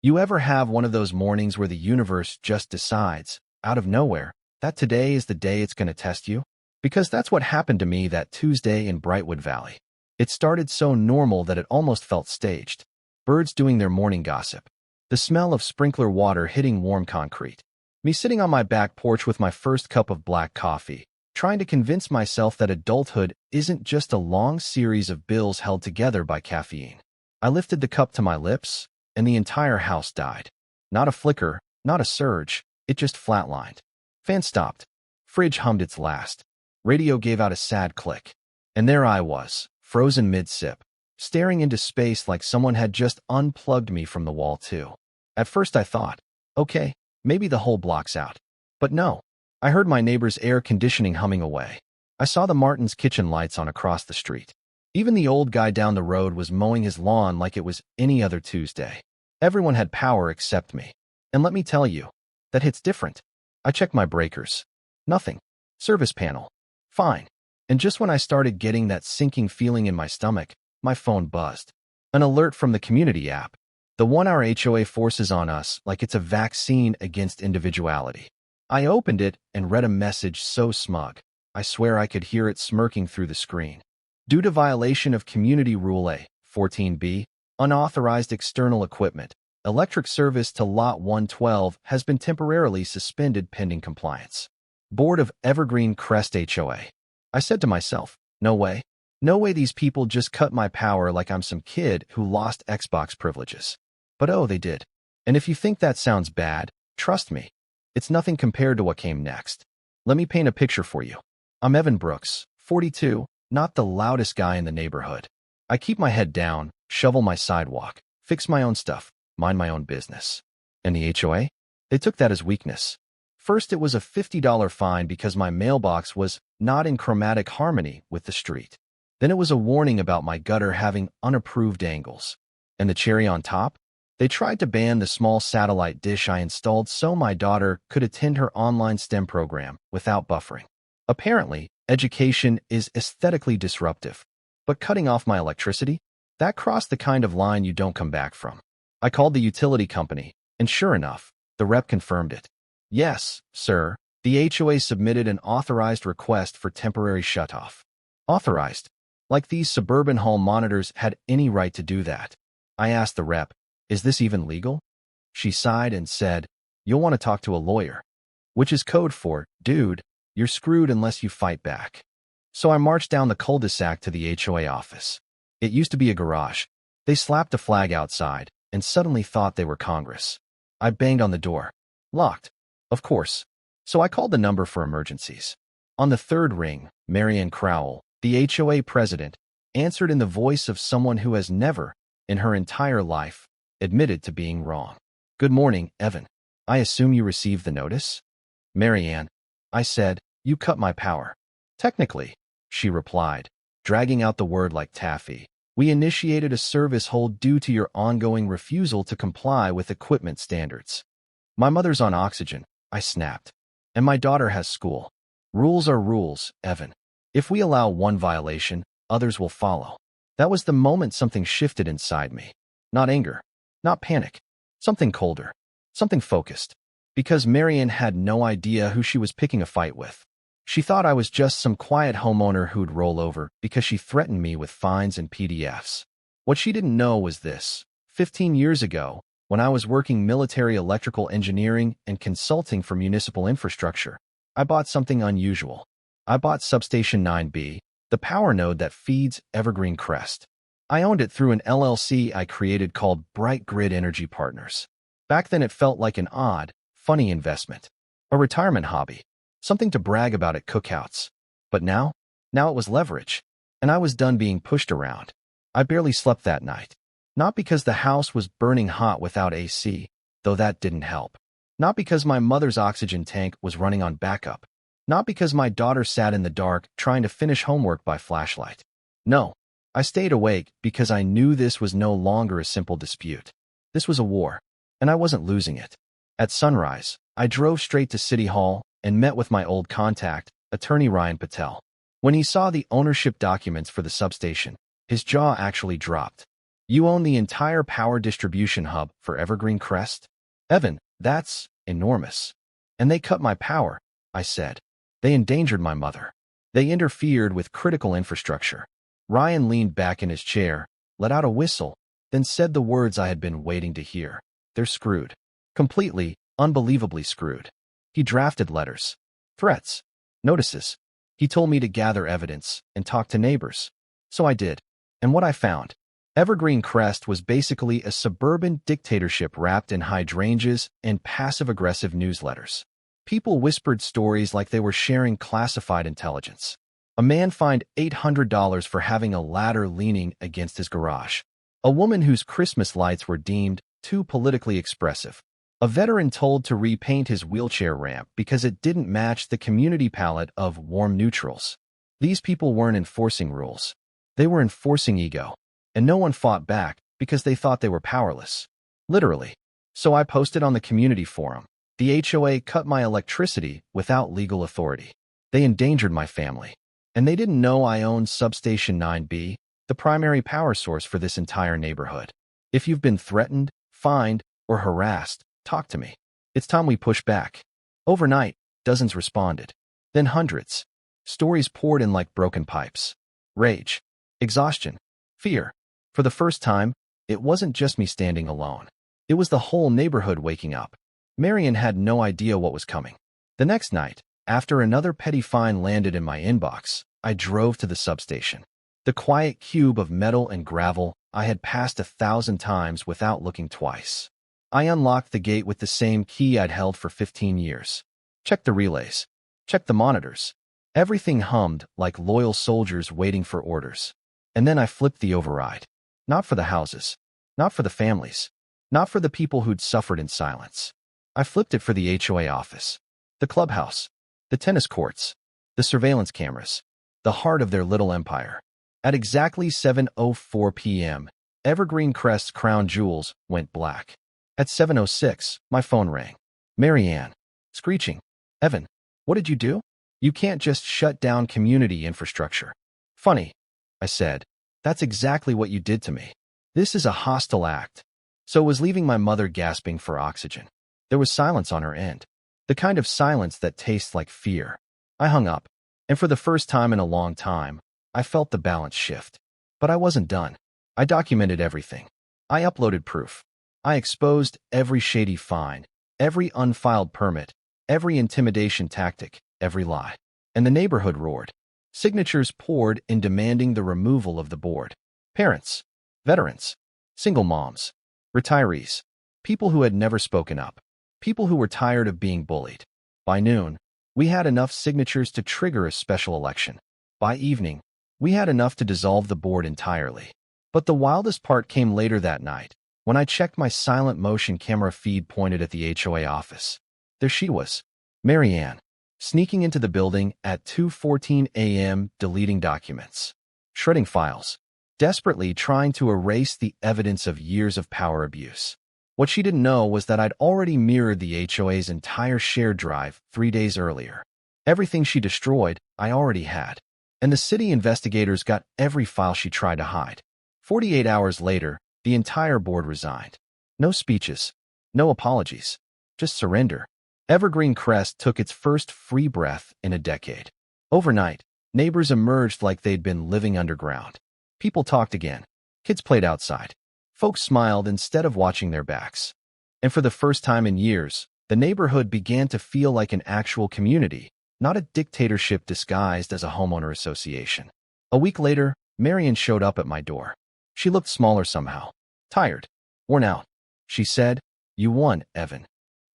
You ever have one of those mornings where the universe just decides, out of nowhere, that today is the day it's going to test you? Because that's what happened to me that Tuesday in Brightwood Valley. It started so normal that it almost felt staged. Birds doing their morning gossip. The smell of sprinkler water hitting warm concrete. Me sitting on my back porch with my first cup of black coffee, trying to convince myself that adulthood isn't just a long series of bills held together by caffeine. I lifted the cup to my lips, and the entire house died. Not a flicker, not a surge, it just flatlined. Fan stopped. Fridge hummed its last. Radio gave out a sad click. And there I was, frozen mid-sip, staring into space like someone had just unplugged me from the wall too. At first I thought, okay, maybe the whole block's out. But no. I heard my neighbor's air conditioning humming away. I saw the Martin's kitchen lights on across the street. Even the old guy down the road was mowing his lawn like it was any other Tuesday. Everyone had power except me. And let me tell you, that hits different. I checked my breakers. Nothing. Service panel. Fine. And just when I started getting that sinking feeling in my stomach, my phone buzzed. An alert from the community app. The 1-hour HOA forces on us like it's a vaccine against individuality. I opened it and read a message so smug. I swear I could hear it smirking through the screen. Due to violation of Community Rule A, 14B, unauthorized external equipment, electric service to Lot 112 has been temporarily suspended pending compliance. Board of Evergreen Crest HOA. I said to myself, no way. No way these people just cut my power like I'm some kid who lost Xbox privileges. But oh, they did. And if you think that sounds bad, trust me. It's nothing compared to what came next. Let me paint a picture for you. I'm Evan Brooks, 42, not the loudest guy in the neighborhood. I keep my head down, shovel my sidewalk, fix my own stuff, mind my own business. And the HOA? They took that as weakness. First, it was a $50 fine because my mailbox was not in chromatic harmony with the street. Then it was a warning about my gutter having unapproved angles. And the cherry on top? They tried to ban the small satellite dish I installed so my daughter could attend her online STEM program without buffering. Apparently, education is aesthetically disruptive. But cutting off my electricity? That crossed the kind of line you don't come back from. I called the utility company, and sure enough, the rep confirmed it. Yes, sir, the HOA submitted an authorized request for temporary shutoff. Authorized? Like these suburban home monitors had any right to do that. I asked the rep, is this even legal? She sighed and said, you'll want to talk to a lawyer. Which is code for, dude, you're screwed unless you fight back. So I marched down the cul-de-sac to the HOA office. It used to be a garage. They slapped a flag outside and suddenly thought they were Congress. I banged on the door. Locked. Of course. So I called the number for emergencies. On the third ring, Marianne Crowell, the HOA president, answered in the voice of someone who has never, in her entire life, admitted to being wrong. Good morning, Evan. I assume you received the notice? Marianne, I said, you cut my power. Technically, she replied, dragging out the word like taffy. We initiated a service hold due to your ongoing refusal to comply with equipment standards. My mother's on oxygen, I snapped. And my daughter has school. Rules are rules, Evan. If we allow one violation, others will follow. That was the moment something shifted inside me. Not anger. Not panic. Something colder. Something focused. Because Marianne had no idea who she was picking a fight with. She thought I was just some quiet homeowner who'd roll over because she threatened me with fines and PDFs. What she didn't know was this. 15 years ago, when I was working military electrical engineering and consulting for municipal infrastructure, I bought something unusual. I bought Substation 9B, the power node that feeds Evergreen Crest. I owned it through an LLC I created called Bright Grid Energy Partners. Back then it felt like an odd, funny investment. A retirement hobby. Something to brag about at cookouts. But now it was leverage. And I was done being pushed around. I barely slept that night. Not because the house was burning hot without AC, though that didn't help. Not because my mother's oxygen tank was running on backup. Not because my daughter sat in the dark trying to finish homework by flashlight. No, I stayed awake because I knew this was no longer a simple dispute. This was a war, and I wasn't losing it. At sunrise, I drove straight to City Hall and met with my old contact, attorney Ryan Patel. When he saw the ownership documents for the substation, his jaw actually dropped. You own the entire power distribution hub for Evergreen Crest? Evan, that's enormous. And they cut my power, I said. They endangered my mother. They interfered with critical infrastructure. Ryan leaned back in his chair, let out a whistle, then said the words I had been waiting to hear. They're screwed. Completely, unbelievably screwed. He drafted letters, threats, notices. He told me to gather evidence and talk to neighbors. So I did. And what I found? Evergreen Crest was basically a suburban dictatorship wrapped in hydrangeas and passive-aggressive newsletters. People whispered stories like they were sharing classified intelligence. A man fined $800 for having a ladder leaning against his garage. A woman whose Christmas lights were deemed too politically expressive. A veteran told to repaint his wheelchair ramp because it didn't match the community palette of warm neutrals. These people weren't enforcing rules. They were enforcing ego. And no one fought back because they thought they were powerless. Literally. So I posted on the community forum. The HOA cut my electricity without legal authority. They endangered my family. And they didn't know I owned Substation 9B, the primary power source for this entire neighborhood. If you've been threatened, fined, or harassed, talk to me. It's time we push back. Overnight, dozens responded. Then hundreds. Stories poured in like broken pipes. Rage. Exhaustion. Fear. For the first time, it wasn't just me standing alone. It was the whole neighborhood waking up. Marion had no idea what was coming. The next night, after another petty fine landed in my inbox, I drove to the substation. The quiet cube of metal and gravel I had passed 1,000 times without looking twice. I unlocked the gate with the same key I'd held for 15 years. Checked the relays. Checked the monitors. Everything hummed like loyal soldiers waiting for orders. And then I flipped the override. Not for the houses. Not for the families. Not for the people who'd suffered in silence. I flipped it for the HOA office. The clubhouse. The tennis courts. The surveillance cameras. The heart of their little empire. At exactly 7:04 p.m., Evergreen Crest's crown jewels went black. At 7:06, my phone rang. Marianne. Screeching. Evan, what did you do? You can't just shut down community infrastructure. Funny, I said. That's exactly what you did to me. This is a hostile act. So was leaving my mother gasping for oxygen. There was silence on her end. The kind of silence that tastes like fear. I hung up. And for the first time in a long time, I felt the balance shift. But I wasn't done. I documented everything. I uploaded proof. I exposed every shady fine, every unfiled permit, every intimidation tactic, every lie. And the neighborhood roared. Signatures poured in demanding the removal of the board. Parents, veterans, single moms, retirees, people who had never spoken up, people who were tired of being bullied. By noon, we had enough signatures to trigger a special election. By evening, we had enough to dissolve the board entirely. But the wildest part came later that night, when I checked my silent motion camera feed pointed at the HOA office. There she was, Marianne, sneaking into the building at 2:14 a.m., deleting documents, shredding files, desperately trying to erase the evidence of years of power abuse. What she didn't know was that I'd already mirrored the HOA's entire shared drive 3 days earlier. Everything she destroyed, I already had. And the city investigators got every file she tried to hide. 48 hours later, the entire board resigned. No speeches, no apologies, just surrender. Evergreen Crest took its first free breath in a decade. Overnight, neighbors emerged like they'd been living underground. People talked again. Kids played outside. Folks smiled instead of watching their backs. And for the first time in years, the neighborhood began to feel like an actual community, not a dictatorship disguised as a homeowner association. A week later, Marion showed up at my door. She looked smaller somehow. Tired. Worn out. She said, "You won, Evan."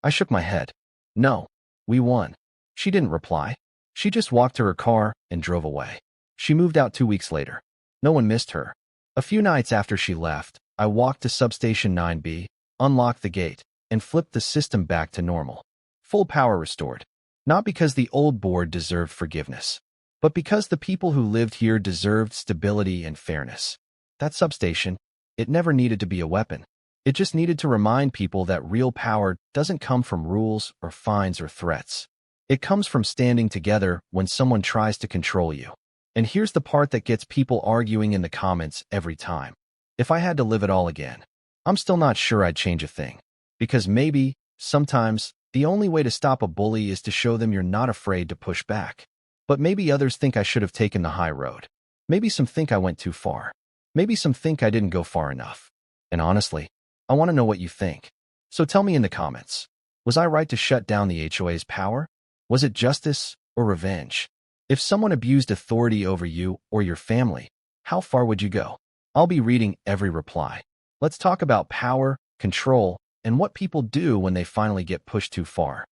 I shook my head. "No, we won." She didn't reply. She just walked to her car and drove away. She moved out 2 weeks later. No one missed her. A few nights after she left, I walked to Substation 9B, unlocked the gate, and flipped the system back to normal. Full power restored. Not because the old board deserved forgiveness, but because the people who lived here deserved stability and fairness. That substation, it never needed to be a weapon. It just needed to remind people that real power doesn't come from rules or fines or threats. It comes from standing together when someone tries to control you. And here's the part that gets people arguing in the comments every time. If I had to live it all again, I'm still not sure I'd change a thing. Because maybe, sometimes, the only way to stop a bully is to show them you're not afraid to push back. But maybe others think I should have taken the high road. Maybe some think I went too far. Maybe some think I didn't go far enough. And honestly, I want to know what you think. So tell me in the comments. Was I right to shut down the HOA's power? Was it justice or revenge? If someone abused authority over you or your family, how far would you go? I'll be reading every reply. Let's talk about power, control, and what people do when they finally get pushed too far.